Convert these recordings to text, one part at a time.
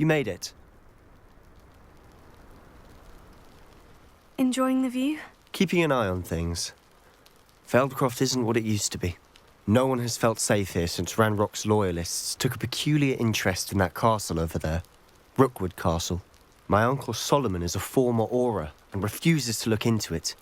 You made it. Enjoying the view? Keeping an eye on things. Feldcroft isn't what it used to be. No one has felt safe here since Ranrock's loyalists took a peculiar interest in that castle over there. Rookwood Castle. My uncle Solomon is a former Auror and refuses to look into it,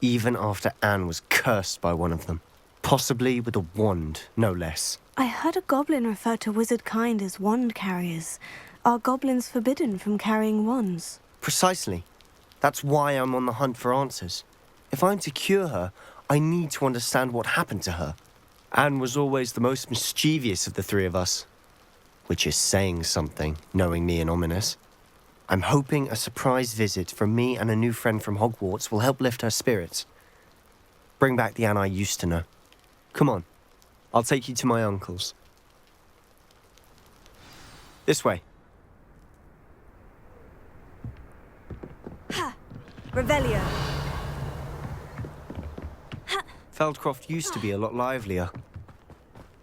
even after Anne was cursed by one of them. Possibly with a wand, no less. I heard a goblin refer to wizard kind as wand carriers. Are goblins forbidden from carrying wands? Precisely. That's why I'm on the hunt for answers. If I'm to cure her, I need to understand what happened to her. Anne was always the most mischievous of the three of us. Which is saying something, knowing me and Ominous. I'm hoping a surprise visit from me and a new friend from Hogwarts will help lift her spirits. Bring back the Anne I used to know. Come on, I'll take you to my uncle's. This way. Ha! Revelio. Ha! Feldcroft used to be a lot livelier.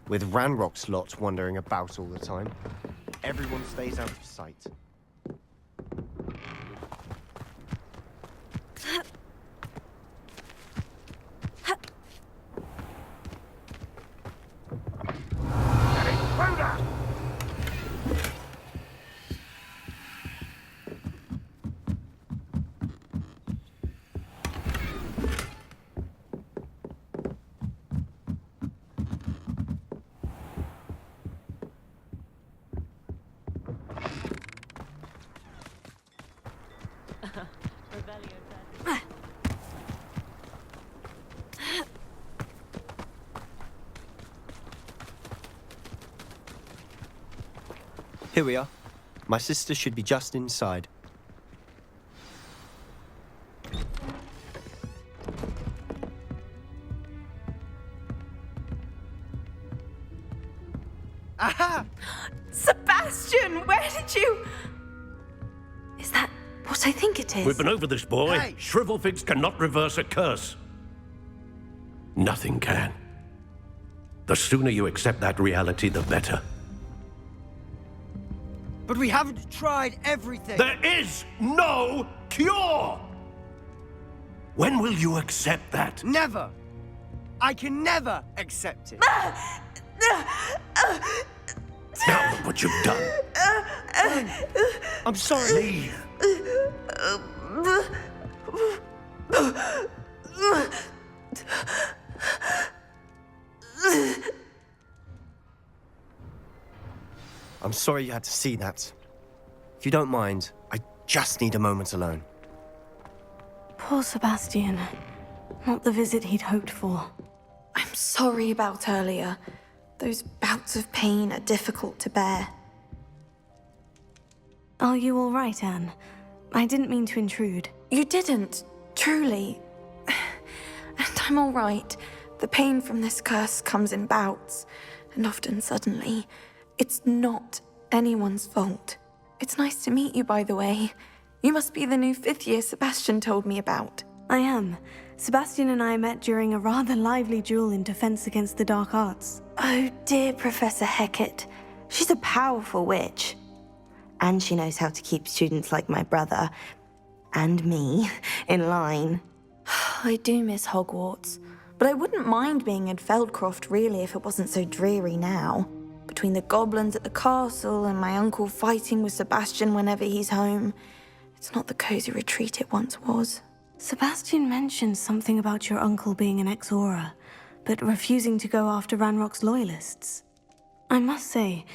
With Ranrock's lot wandering about all the time. Everyone stays out of sight. Here we are. My sister should be just inside. Aha! Sebastian, where did you... Is that what I think it is? We've been over this, boy. Hey! Shrivelfigs cannot reverse a curse. Nothing can. The sooner you accept that reality, the better. But we haven't tried everything. There is no cure! When will you accept that? Never. I can never accept it. Now look what you've done. I'm sorry. Leave. I'm sorry you had to see that. If you don't mind, I just need a moment alone. Poor Sebastian. Not the visit he'd hoped for. I'm sorry about earlier. Those bouts of pain are difficult to bear. Are you all right, Anne? I didn't mean to intrude. You didn't, truly. And I'm all right. The pain from this curse comes in bouts, and often suddenly. It's not anyone's fault. It's nice to meet you, by the way. You must be the new 5th year Sebastian told me about. I am. Sebastian and I met during a rather lively duel in Defense Against the Dark Arts. Oh, dear Professor Hecat. She's a powerful witch. And she knows how to keep students like my brother, and me, in line. I do miss Hogwarts, but I wouldn't mind being in Feldcroft, really, if it wasn't so dreary now. Between the goblins at the castle and my uncle fighting with Sebastian whenever he's home, it's not the cozy retreat it once was. Sebastian mentioned something about your uncle being an ex-Auror, but refusing to go after Ranrock's loyalists. I must say,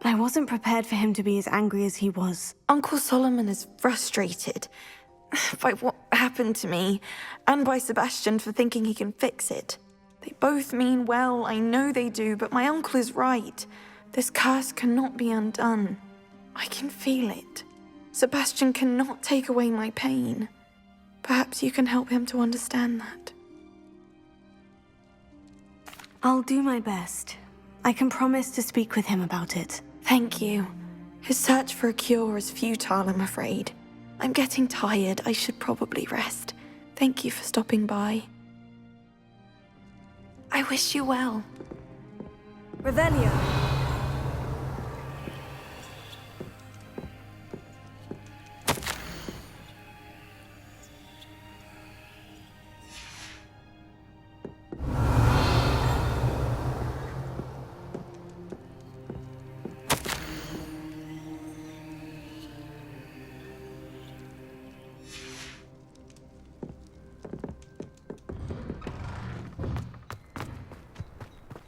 I wasn't prepared for him to be as angry as he was. Uncle Solomon is frustrated by what happened to me, and by Sebastian for thinking he can fix it. They both mean well, I know they do, but my uncle is right. This curse cannot be undone. I can feel it. Sebastian cannot take away my pain. Perhaps you can help him to understand that. I'll do my best. I can promise to speak with him about it. Thank you. His search for a cure is futile, I'm afraid. I'm getting tired. I should probably rest. Thank you for stopping by. I wish you well. Revelio.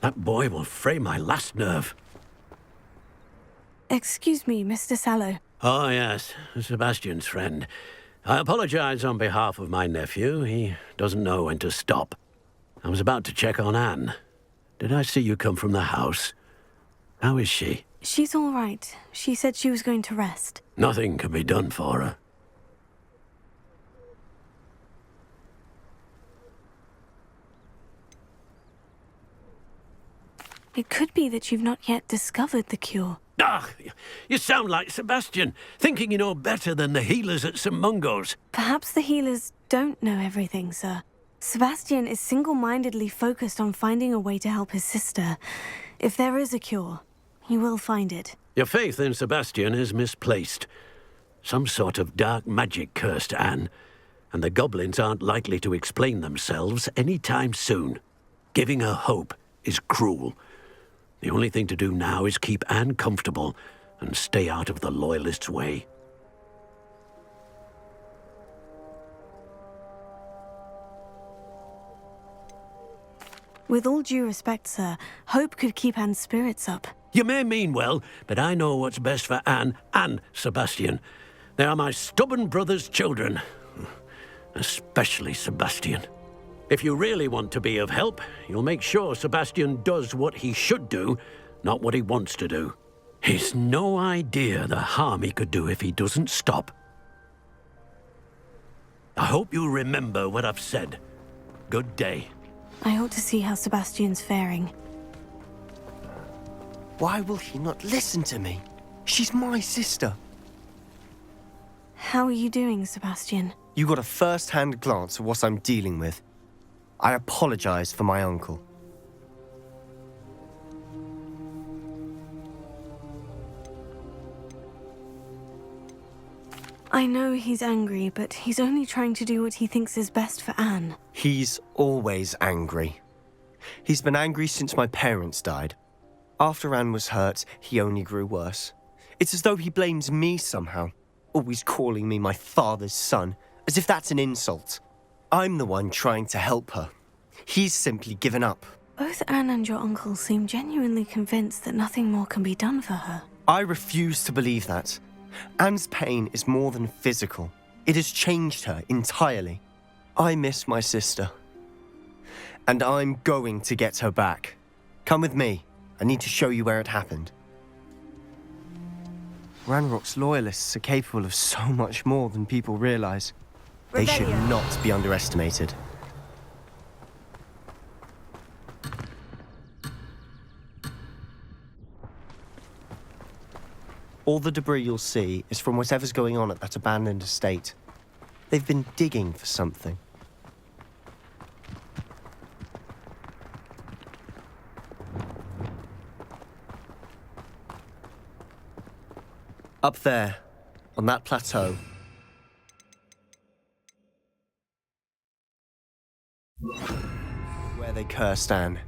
That boy will fray my last nerve. Excuse me, Mr. Sallow. Oh, yes, Sebastian's friend. I apologize on behalf of my nephew. He doesn't know when to stop. I was about to check on Anne. Did I see you come from the house? How is she? She's all right. She said she was going to rest. Nothing can be done for her. It could be that you've not yet discovered the cure. Ah, you sound like Sebastian, thinking you know better than the healers at St. Mungo's. Perhaps the healers don't know everything, sir. Sebastian is single-mindedly focused on finding a way to help his sister. If there is a cure, he will find it. Your faith in Sebastian is misplaced. Some sort of dark magic cursed Anne, and the goblins aren't likely to explain themselves any time soon. Giving her hope is cruel. The only thing to do now is keep Anne comfortable and stay out of the Loyalists' way. With all due respect, sir, hope could keep Anne's spirits up. You may mean well, but I know what's best for Anne and Sebastian. They are my stubborn brother's children. Especially Sebastian. If you really want to be of help, you'll make sure Sebastian does what he should do, not what he wants to do. He's no idea the harm he could do if he doesn't stop. I hope you'll remember what I've said. Good day. I ought to see how Sebastian's faring. Why will he not listen to me? She's my sister. How are you doing, Sebastian? You got a first-hand glance at what I'm dealing with. I apologize for my uncle. I know he's angry, but he's only trying to do what he thinks is best for Anne. He's always angry. He's been angry since my parents died. After Anne was hurt, he only grew worse. It's as though he blames me somehow, always calling me my father's son, as if that's an insult. I'm the one trying to help her. He's simply given up. Both Anne and your uncle seem genuinely convinced that nothing more can be done for her. I refuse to believe that. Anne's pain is more than physical. It has changed her entirely. I miss my sister. And I'm going to get her back. Come with me. I need to show you where it happened. Ranrock's loyalists are capable of so much more than people realize. They should not be underestimated. All the debris you'll see is from whatever's going on at that abandoned estate. They've been digging for something. Up there, on that plateau. Where they cursed Anne.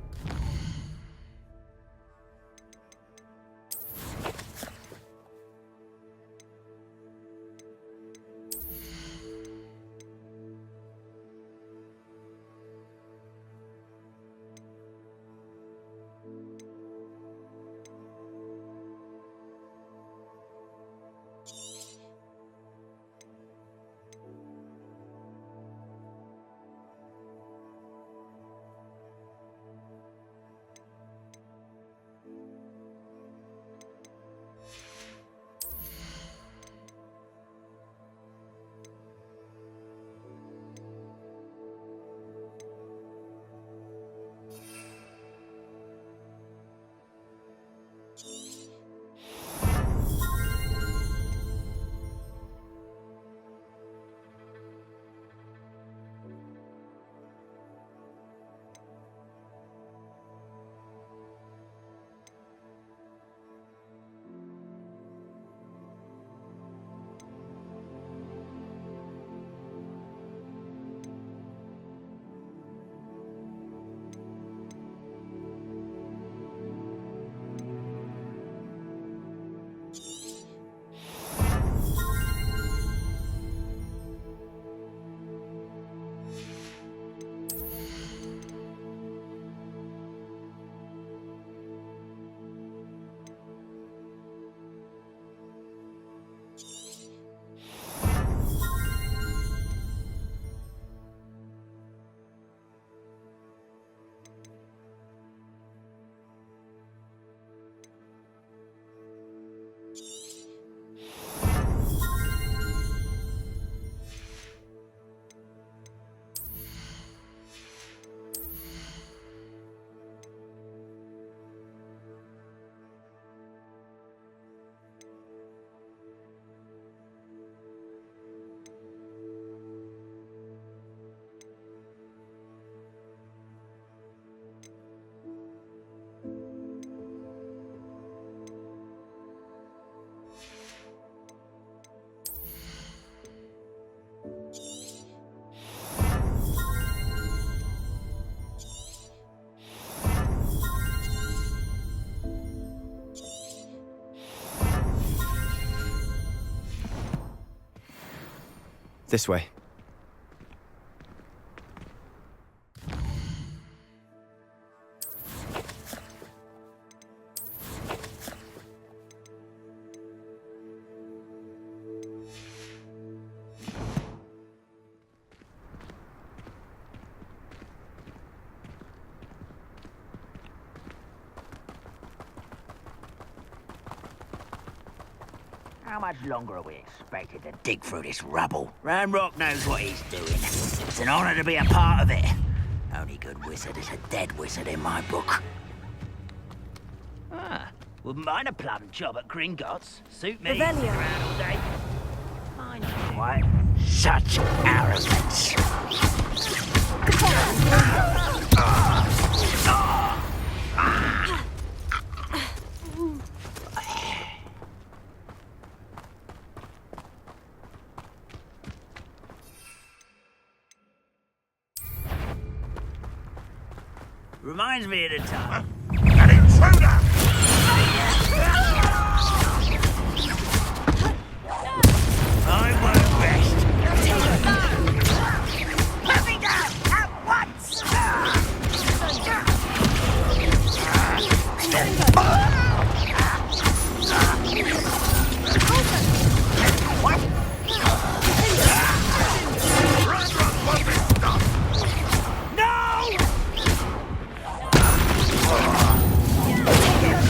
This way. How much longer are we expected to dig through this rubble? Ranrock knows what he's doing. It's an honor to be a part of it. Only good wizard is a dead wizard in my book. Wouldn't mind a plum job at Gringotts. Suit me. Revelio. Around all day. I know. What? Such arrogance. Reminds me of the time. An intruder! I won't rest. Let me down at once!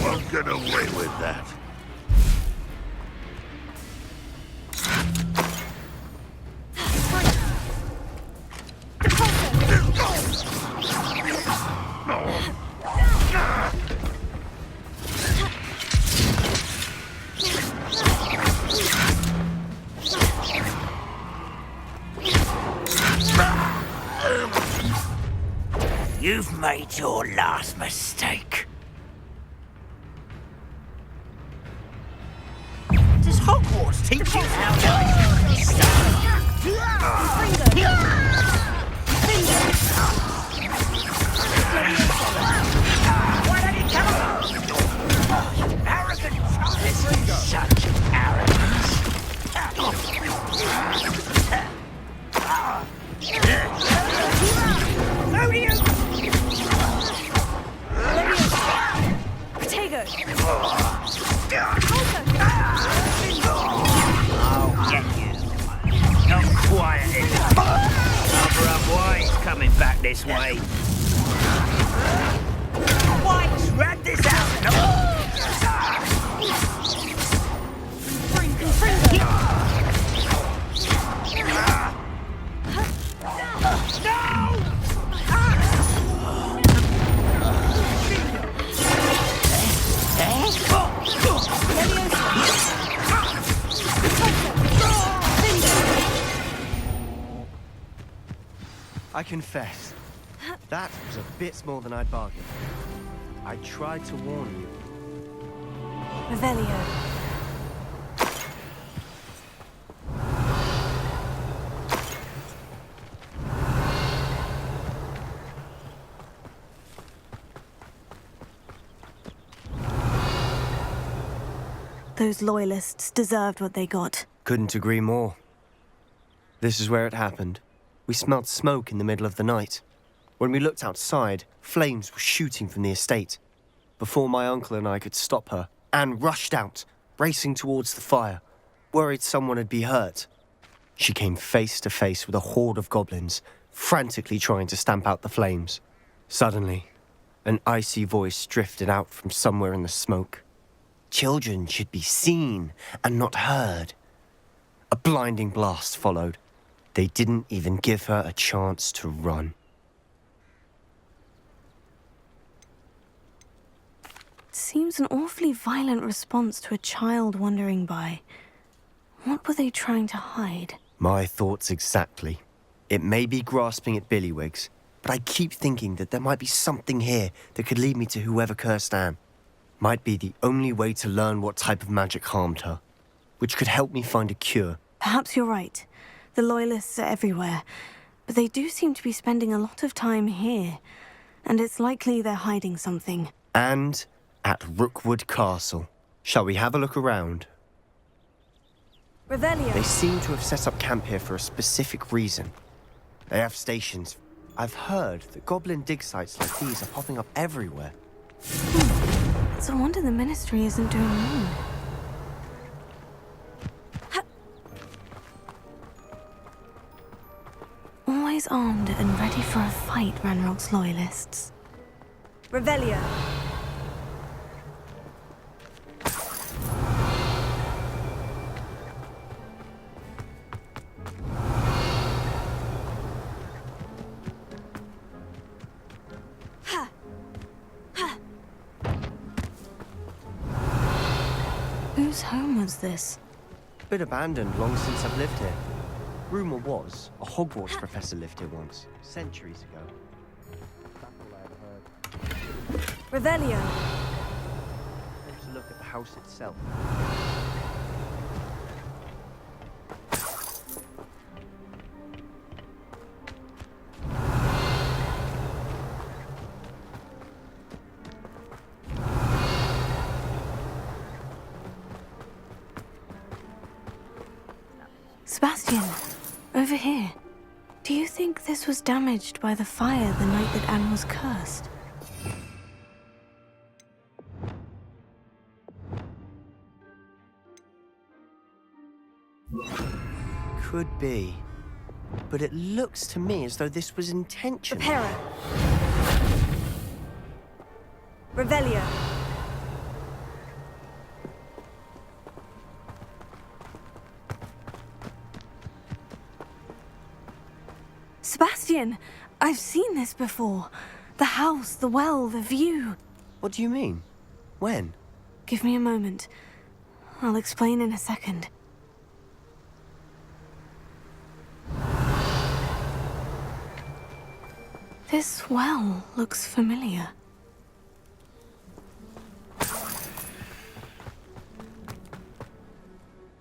Won't get away with that. You've made your last mistake. Does Hogwarts teach you how to Why don't you come along? Arrogant child. This is such arrogance. Who do you... Protego! I'll get you. Not quiet, is it? Cover up White's coming back this way. White, drag this out. No! I confess, that was a bit more than I'd bargained. I tried to warn you. Revelio. Those loyalists deserved what they got. Couldn't agree more. This is where it happened. We smelled smoke in the middle of the night. When we looked outside, flames were shooting from the estate. Before my uncle and I could stop her, Anne rushed out, racing towards the fire, worried someone had been hurt. She came face to face with a horde of goblins, frantically trying to stamp out the flames. Suddenly, an icy voice drifted out from somewhere in the smoke. Children should be seen and not heard. A blinding blast followed. They didn't even give her a chance to run. It seems an awfully violent response to a child wandering by. What were they trying to hide? My thoughts exactly. It may be grasping at Billywigs, but I keep thinking that there might be something here that could lead me to whoever cursed Anne. Might be the only way to learn what type of magic harmed her, which could help me find a cure. Perhaps you're right. The Loyalists are everywhere, but they do seem to be spending a lot of time here, and it's likely they're hiding something. And at Rookwood Castle. Shall we have a look around? Revelio. They seem to have set up camp here for a specific reason. They have stations. I've heard that goblin dig sites like these are popping up everywhere. It's a wonder the Ministry isn't doing more. Always armed and ready for a fight, Ranrock's loyalists. Revelio. Whose home was this? Been abandoned long since I've lived here. Rumor was, a Hogwarts professor lived here once, centuries ago. That's all I ever heard. Revelio. Closer look at the house itself. Sebastian, over here. Do you think this was damaged by the fire the night that Anne was cursed? Could be. But it looks to me as though this was intentional. Reparo. Revelio. Sebastian, I've seen this before. The house, the well, the view. What do you mean? When? Give me a moment. I'll explain in a second. This well looks familiar.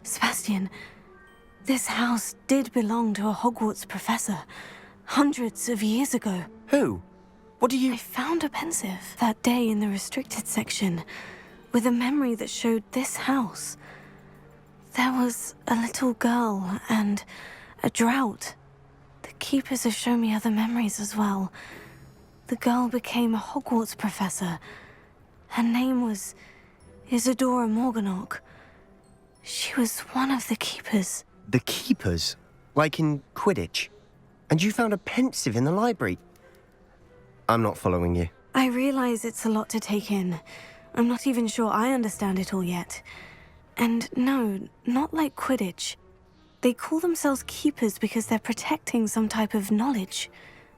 Sebastian, this house did belong to a Hogwarts professor, hundreds of years ago. Who? What do you... I found a pensive that day in the restricted section, with a memory that showed this house. There was a little girl and a drought. The keepers have shown me other memories as well. The girl became a Hogwarts professor. Her name was Isadora Morganach. She was one of the keepers. The keepers? Like in Quidditch? And you found a pensive in the library? I'm not following you. I realize it's a lot to take in. I'm not even sure I understand it all yet. And no, not like Quidditch. They call themselves keepers because they're protecting some type of knowledge.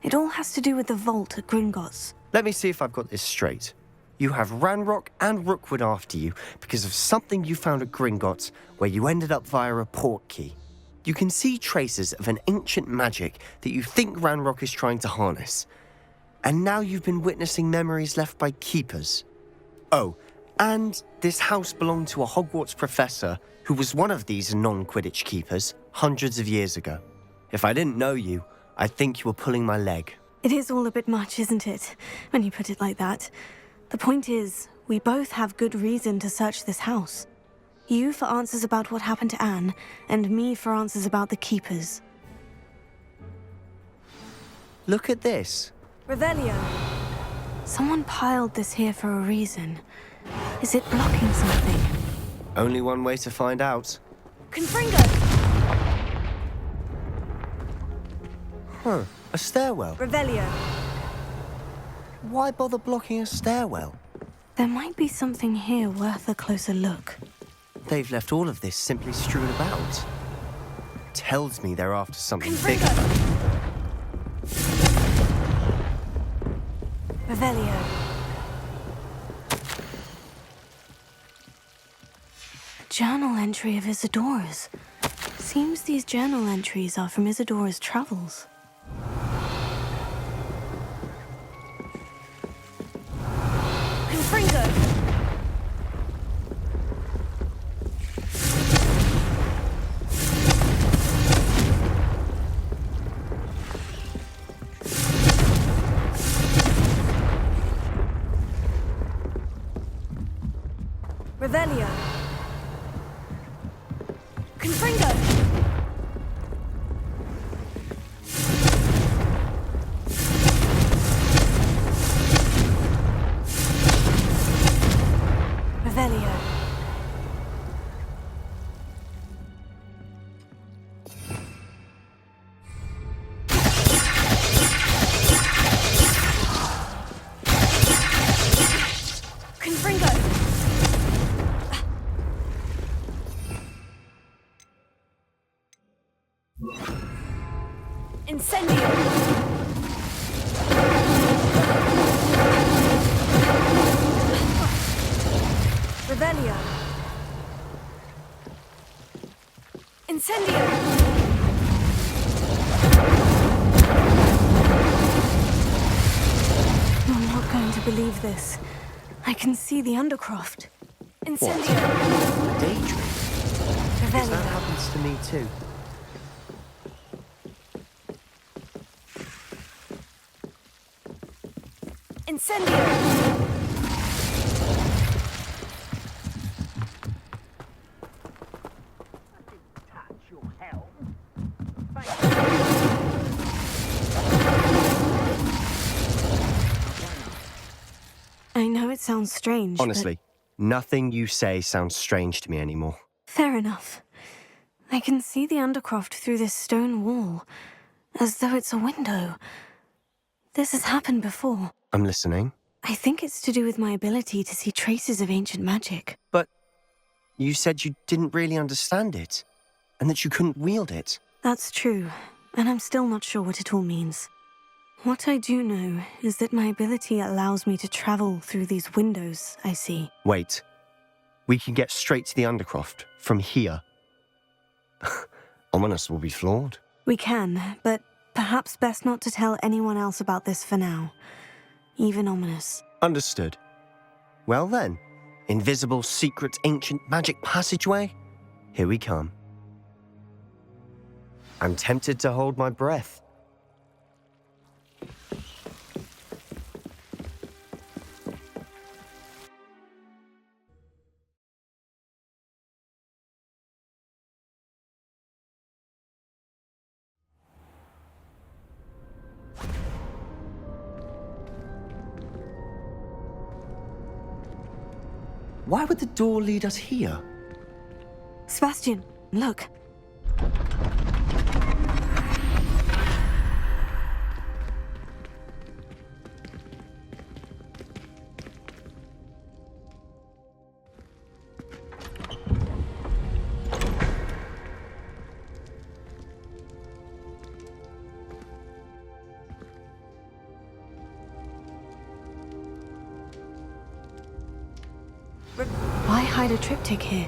It all has to do with the vault at Gringotts. Let me see if I've got this straight. You have Ranrock and Rookwood after you because of something you found at Gringotts where you ended up via a port key. You can see traces of an ancient magic that you think Ranrock is trying to harness. And now you've been witnessing memories left by keepers. Oh, and this house belonged to a Hogwarts professor who was one of these non-Quidditch keepers hundreds of years ago. If I didn't know you, I'd think you were pulling my leg. It is all a bit much, isn't it, when you put it like that? The point is, we both have good reason to search this house. You for answers about what happened to Anne, and me for answers about the keepers. Look at this. Revelio. Someone piled this here for a reason. Is it blocking something? Only one way to find out. Confringo! Huh, a stairwell. Revelio. Why bother blocking a stairwell? There might be something here worth a closer look. They've left all of this simply strewn about. Tells me they're after something Confringo! bigger. Revelio. A journal entry of Isadora's. Seems these journal entries are from Isadora's travels. Confringo! Revelio. Confringo! Confringo! Revelio. Confringo! Incendio! Revelio! Incendio! You're not going to believe this. I can see the Undercroft. Incendio! A daydream? Because that Revelio. happens to me too. Incendio! Touch your helm. I know it sounds strange, Honestly, nothing you say sounds strange to me anymore. but fair enough. I can see the Undercroft through this stone wall, as though it's a window. This has happened before. I'm listening. I think it's to do with my ability to see traces of ancient magic. But you said you didn't really understand it, and that you couldn't wield it. That's true, and I'm still not sure what it all means. What I do know is that my ability allows me to travel through these windows I see. Wait. We can get straight to the Undercroft from here. Ominous will be floored. We can, but perhaps best not to tell anyone else about this for now. Even Ominous. Understood. Well then, invisible, secret, ancient magic passageway? Here we come. I'm tempted to hold my breath. Why would the door lead us here? Sebastian, look. Why hide a triptych here?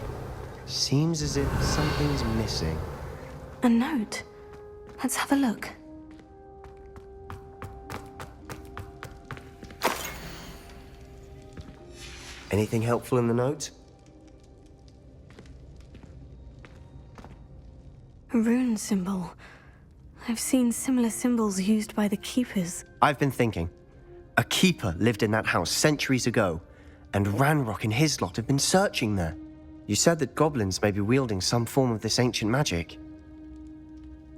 Seems as if something's missing. A note. Let's have a look. Anything helpful in the note? A rune symbol. I've seen similar symbols used by the Keepers. I've been thinking. A keeper lived in that house centuries ago, and Ranrock and his lot have been searching there. You said that goblins may be wielding some form of this ancient magic.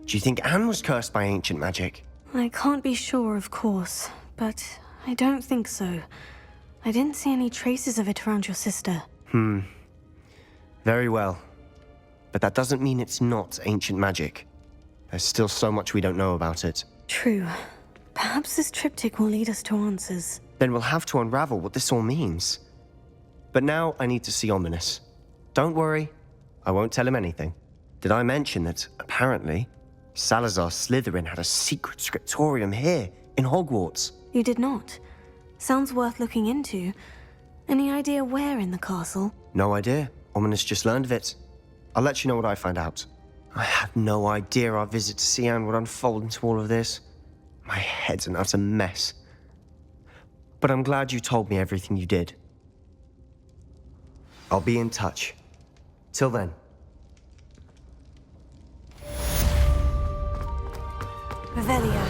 Do you think Anne was cursed by ancient magic? I can't be sure, of course, but I don't think so. I didn't see any traces of it around your sister. Very well. But that doesn't mean it's not ancient magic. There's still so much we don't know about it. True. Perhaps this triptych will lead us to answers. Then we'll have to unravel what this all means. But now I need to see Ominous. Don't worry, I won't tell him anything. Did I mention that, apparently, Salazar Slytherin had a secret scriptorium here in Hogwarts? You did not. Sounds worth looking into. Any idea where in the castle? No idea. Ominous just learned of it. I'll let you know what I find out. I had no idea our visit to Cian would unfold into all of this. My head's an utter mess. But I'm glad you told me everything you did. I'll be in touch. Till then. Revelio.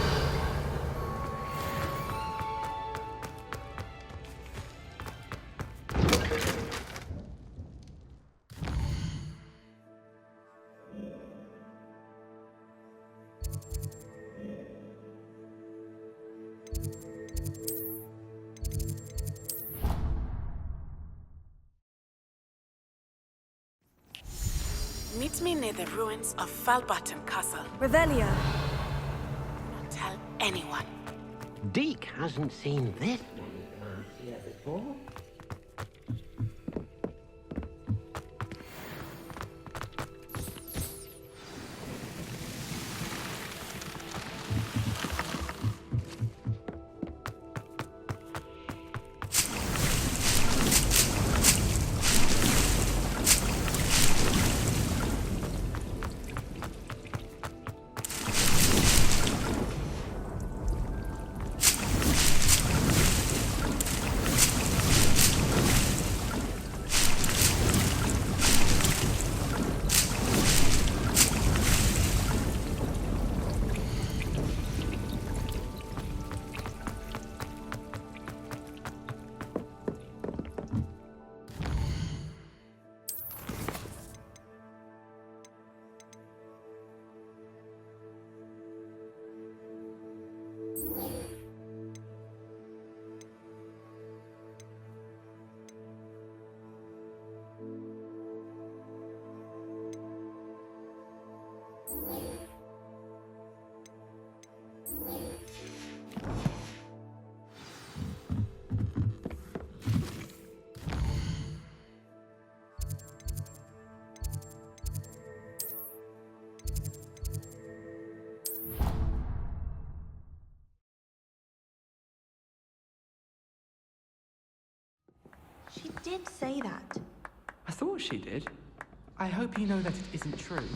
Meet me near the ruins of Falbottom Castle. Revelio. Do not tell anyone. Deke hasn't seen this here before. She did say that. I thought she did. I hope you know that it isn't true.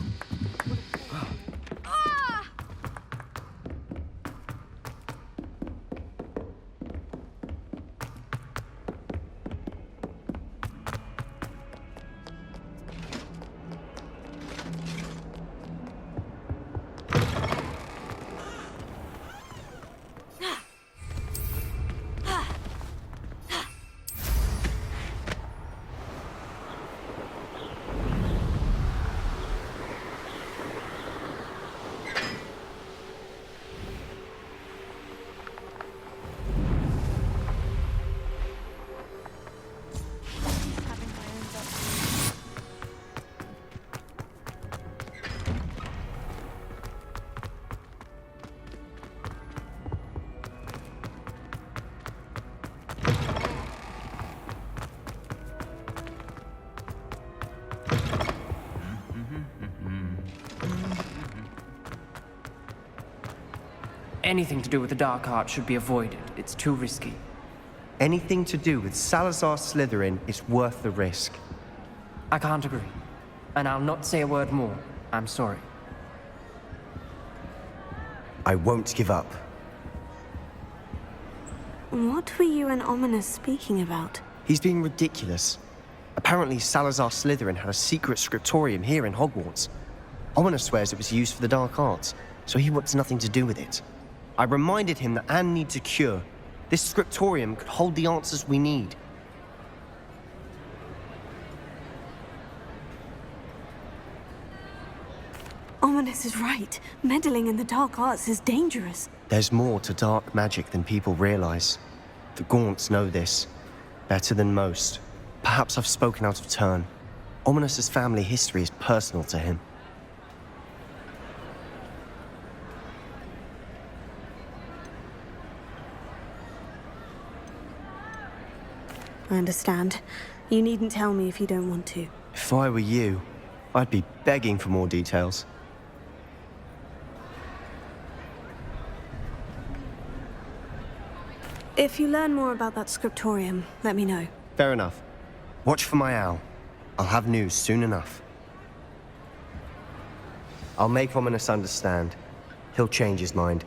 Anything to do with the dark art should be avoided. It's too risky. Anything to do with Salazar Slytherin is worth the risk. I can't agree. And I'll not say a word more. I'm sorry. I won't give up. What were you and Ominous speaking about? He's being ridiculous. Apparently, Salazar Slytherin had a secret scriptorium here in Hogwarts. Ominous swears it was used for the dark arts, so he wants nothing to do with it. I reminded him that Anne needs a cure. This scriptorium could hold the answers we need. Ominous is right. Meddling in the dark arts is dangerous. There's more to dark magic than people realize. The Gaunts know this better than most. Perhaps I've spoken out of turn. Ominous's family history is personal to him. I understand. You needn't tell me if you don't want to. If I were you, I'd be begging for more details. If you learn more about that scriptorium, let me know. Fair enough. Watch for my owl. I'll have news soon enough. I'll make Ominous understand. He'll change his mind.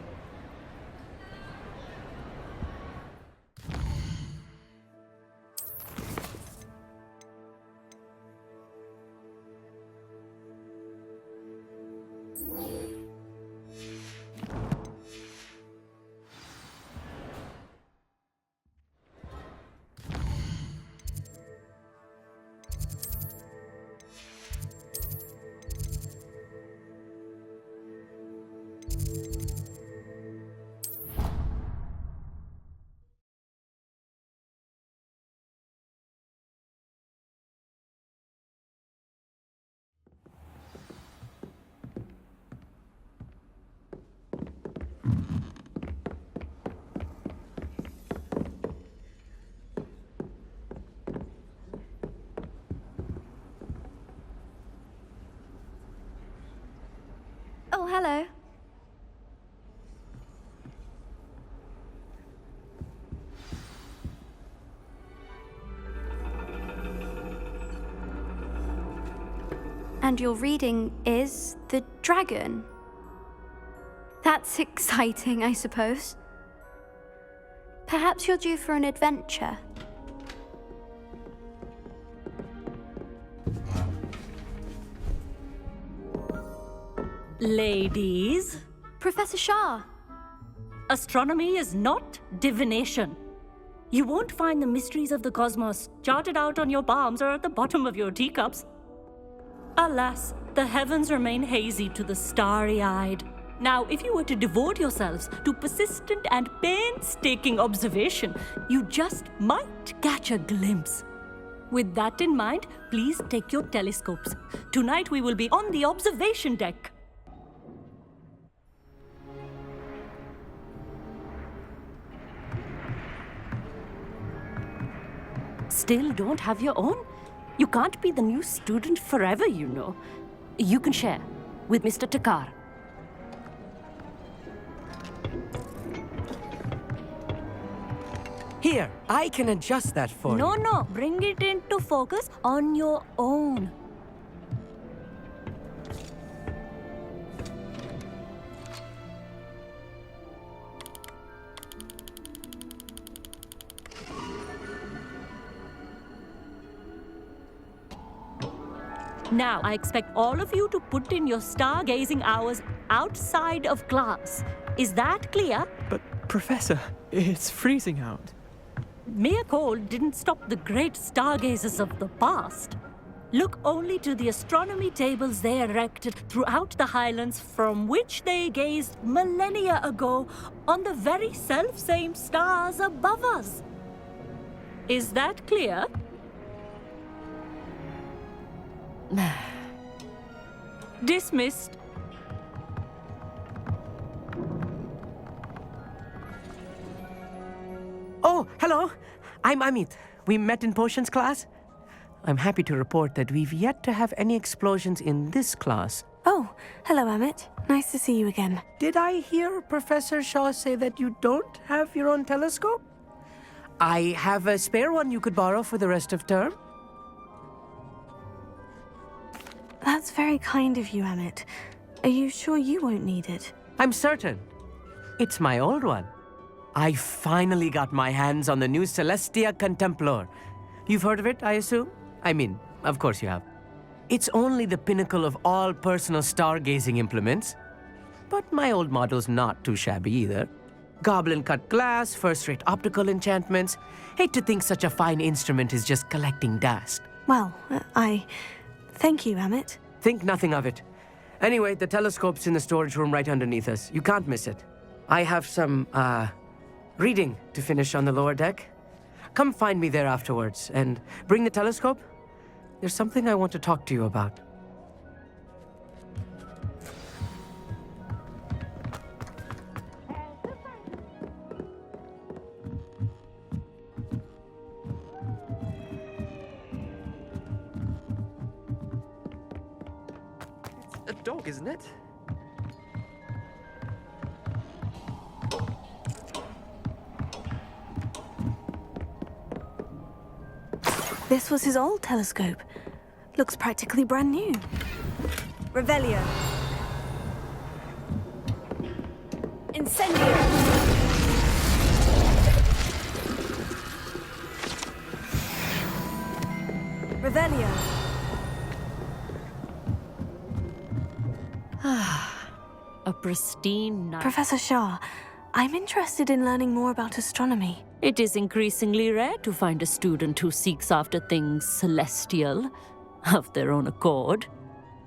And your reading is the dragon. That's exciting, I suppose. Perhaps you're due for an adventure. Ladies, Professor Shah. astronomy is not divination. You won't find the mysteries of the cosmos charted out on your palms or at the bottom of your teacups. Alas, the heavens remain hazy to the starry-eyed. Now, if you were to devote yourselves to persistent and painstaking observation, you just might catch a glimpse. With that in mind, please take your telescopes. Tonight we will be on the observation deck. Still don't have your own? You can't be the new student forever, you know. You can share with Mr. Takar. Here, I can adjust that for you. No, bring it into focus on your own. Now, I expect all of you to put in your stargazing hours outside of class. Is that clear? But, Professor, it's freezing out. Mere cold didn't stop the great stargazers of the past. Look only to the astronomy tables they erected throughout the highlands from which they gazed millennia ago on the very self-same stars above us. Is that clear? Dismissed. Oh, hello. I'm Amit. We met in potions class. I'm happy to report that we've yet to have any explosions in this class. Oh, hello, Amit. Nice to see you again. Did I hear Professor Shaw say that you don't have your own telescope? I have a spare one you could borrow for the rest of term. That's very kind of you, Amit. Are you sure you won't need it? I'm certain. It's my old one. I finally got my hands on the new Celestia Contemplar. You've heard of it, I assume? I mean, of course you have. It's only the pinnacle of all personal stargazing implements. But my old model's not too shabby either. Goblin-cut glass, first-rate optical enchantments. Hate to think such a fine instrument is just collecting dust. Well, thank you, Amit. Think nothing of it. Anyway, the telescope's in the storage room right underneath us. You can't miss it. I have some, reading to finish on the lower deck. Come find me there afterwards, and bring the telescope. There's something I want to talk to you about. It's a dog, isn't it? This was his old telescope. Looks practically brand new. Revelio. Incendio. Revelio. A pristine night. Professor Shah, I'm interested in learning more about astronomy. It is increasingly rare to find a student who seeks after things celestial of their own accord.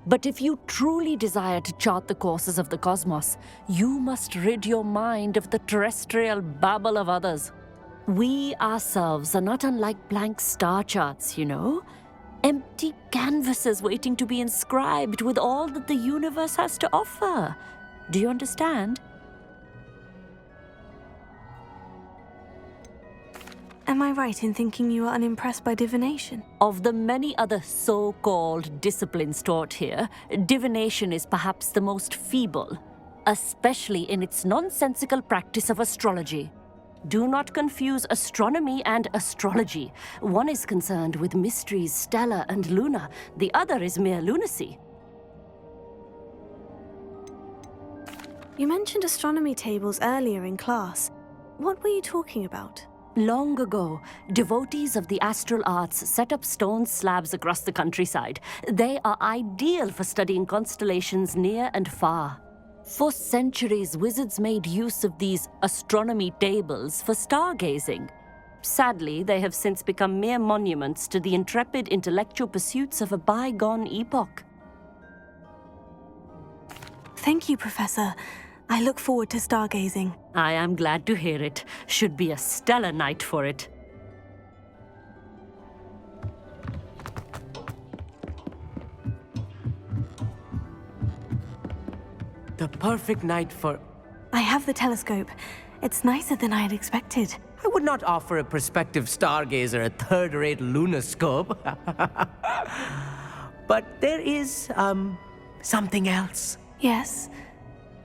But if you truly desire to chart the courses of the cosmos, you must rid your mind of the terrestrial babble of others. We ourselves are not unlike blank star charts, you know. Empty canvases waiting to be inscribed with all that the universe has to offer. Do you understand? Am I right in thinking you are unimpressed by divination? Of the many other so-called disciplines taught here, divination is perhaps the most feeble, especially in its nonsensical practice of astrology. Do not confuse astronomy and astrology. One is concerned with mysteries stellar and lunar, the other is mere lunacy. You mentioned astronomy tables earlier in class. What were you talking about? Long ago, devotees of the astral arts set up stone slabs across the countryside. They are ideal for studying constellations near and far. For centuries, wizards made use of these astronomy tables for stargazing. Sadly, they have since become mere monuments to the intrepid intellectual pursuits of a bygone epoch. Thank you, Professor. I look forward to stargazing. I am glad to hear it. Should be a stellar night for it. The perfect night for... I have the telescope. It's nicer than I had expected. I would not offer a prospective stargazer a third-rate lunoscope. But there is, something else. Yes?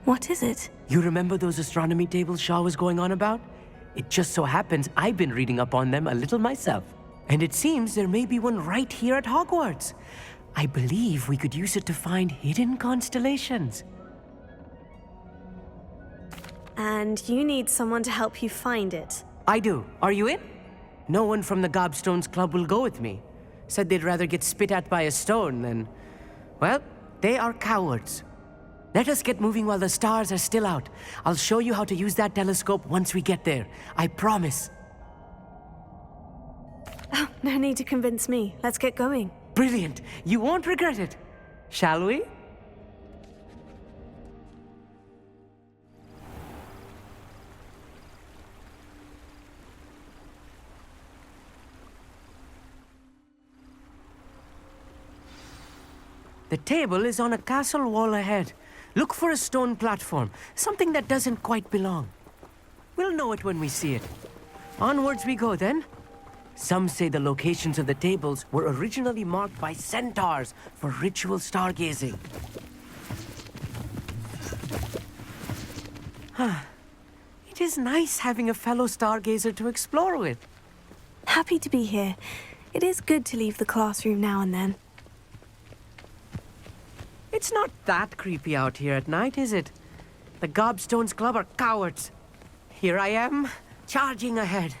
What is it? You remember those astronomy tables Shaw was going on about? It just so happens I've been reading up on them a little myself. And it seems there may be one right here at Hogwarts. I believe we could use it to find hidden constellations. And you need someone to help you find it. I do. Are you in? No one from the Gobstones Club will go with me. Said they'd rather get spit at by a stone than... Well, they are cowards. Let us get moving while the stars are still out. I'll show you how to use that telescope once we get there. I promise. Oh, no need to convince me. Let's get going. Brilliant. You won't regret it. Shall we? The table is on a castle wall ahead. Look for a stone platform, something that doesn't quite belong. We'll know it when we see it. Onwards we go then. Some say the locations of the tables were originally marked by centaurs for ritual stargazing. It is nice having a fellow stargazer to explore with. Happy to be here. It is good to leave the classroom now and then. It's not that creepy out here at night, is it? The Gobstones Club are cowards. Here I am, charging ahead.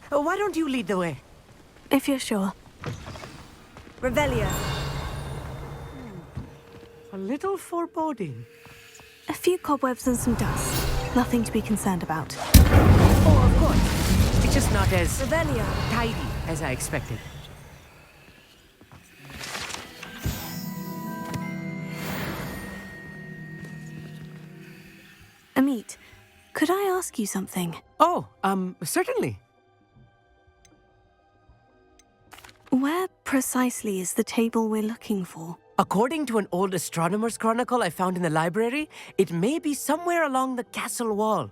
Why don't you lead the way? If you're sure. Revelio. A little foreboding. A few cobwebs and some dust. Nothing to be concerned about. Oh, of course. It's just not as... Revelio. Tidy as I expected. Amit, could I ask you something? Oh, certainly. Where precisely is the table we're looking for? According to an old astronomer's chronicle I found in the library, it may be somewhere along the castle wall.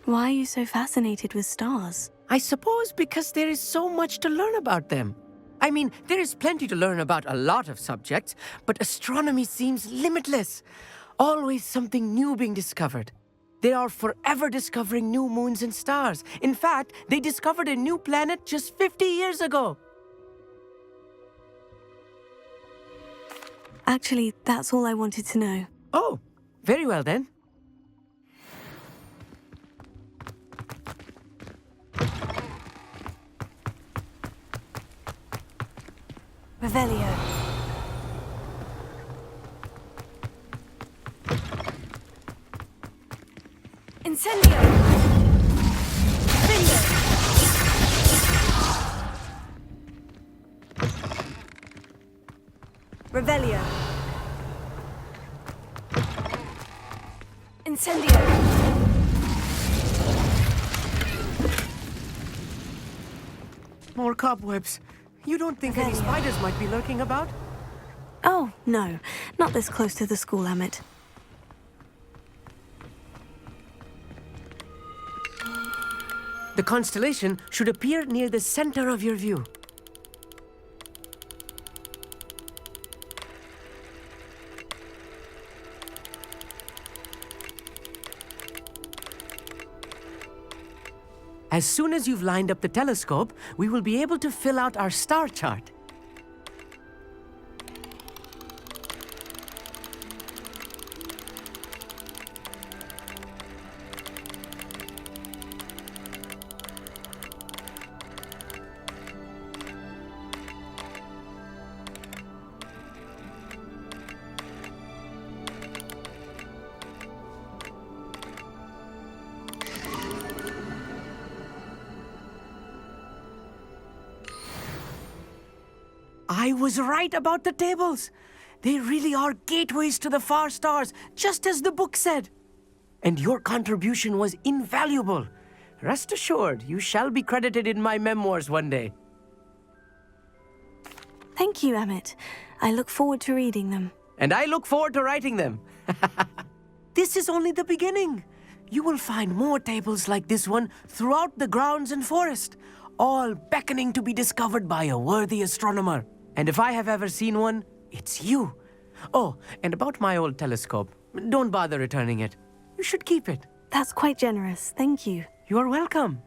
Why are you so fascinated with stars? I suppose because there is so much to learn about them. I mean, there is plenty to learn about a lot of subjects, but astronomy seems limitless. Always something new being discovered. They are forever discovering new moons and stars. In fact, they discovered a new planet just 50 years ago. Actually, that's all I wanted to know. Oh, very well then. Revelio. Incendio! Incendio! Revelio. Incendio! More cobwebs. You don't think any spiders might be lurking about? Oh, no. Not this close to the school, Amit. The constellation should appear near the center of your view. As soon as you've lined up the telescope, we will be able to fill out our star chart. I was right about the tables. They really are gateways to the far stars, just as the book said. And your contribution was invaluable. Rest assured, you shall be credited in my memoirs one day. Thank you, Emmett. I look forward to reading them. And I look forward to writing them. This is only the beginning. You will find more tables like this one throughout the grounds and forest, all beckoning to be discovered by a worthy astronomer. And if I have ever seen one, it's you. Oh, and about my old telescope, don't bother returning it. You should keep it. That's quite generous. Thank you. You are welcome.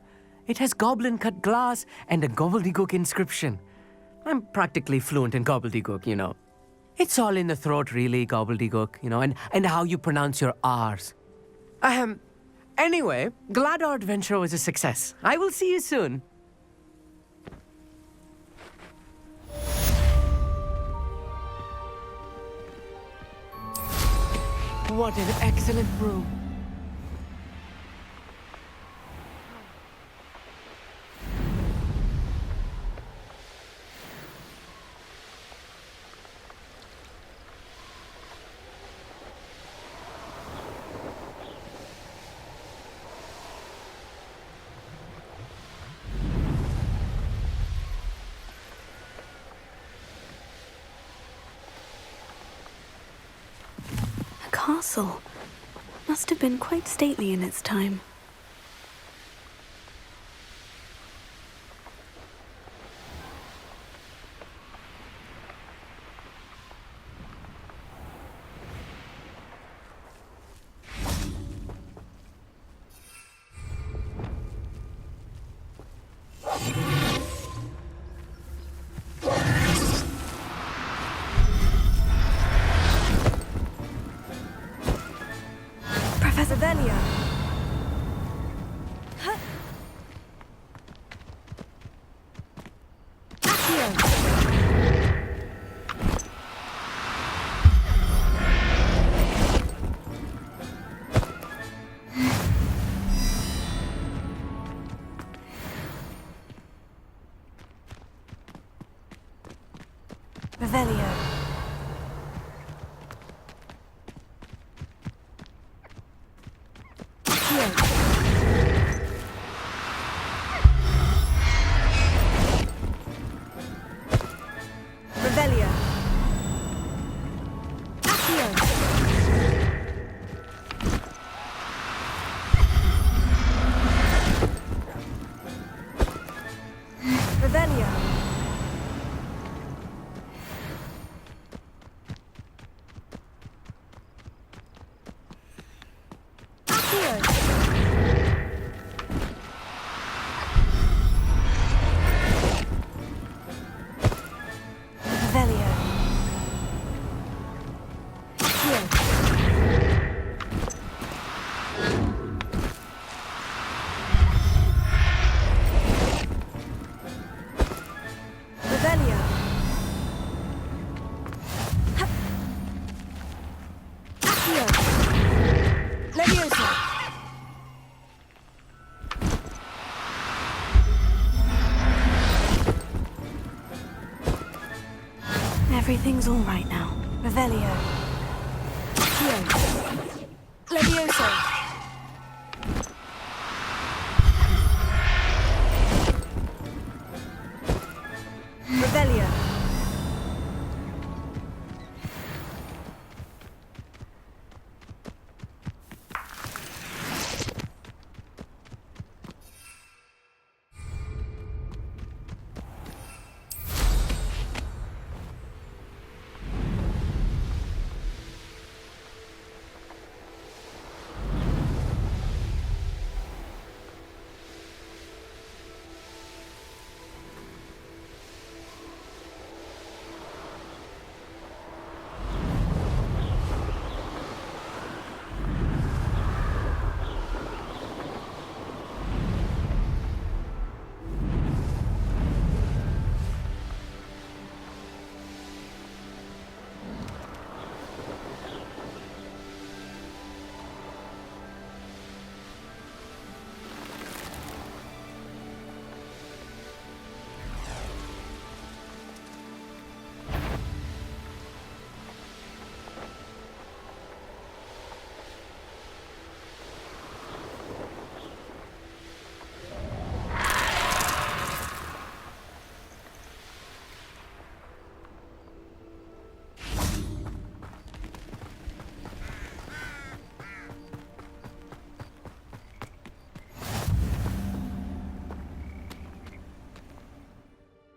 It has goblin-cut glass and a gobbledygook inscription. I'm practically fluent in gobbledygook, you know. It's all in the throat, really, gobbledygook, you know, and how you pronounce your R's. Anyway, glad our adventure was a success. I will see you soon. What an excellent brew. Castle. Must have been quite stately in its time. Professor Velia. Huh. Accio. Revelio. Revelio. Accio. Revelio. Everything's all right now. Revelio. Accio. Levioso.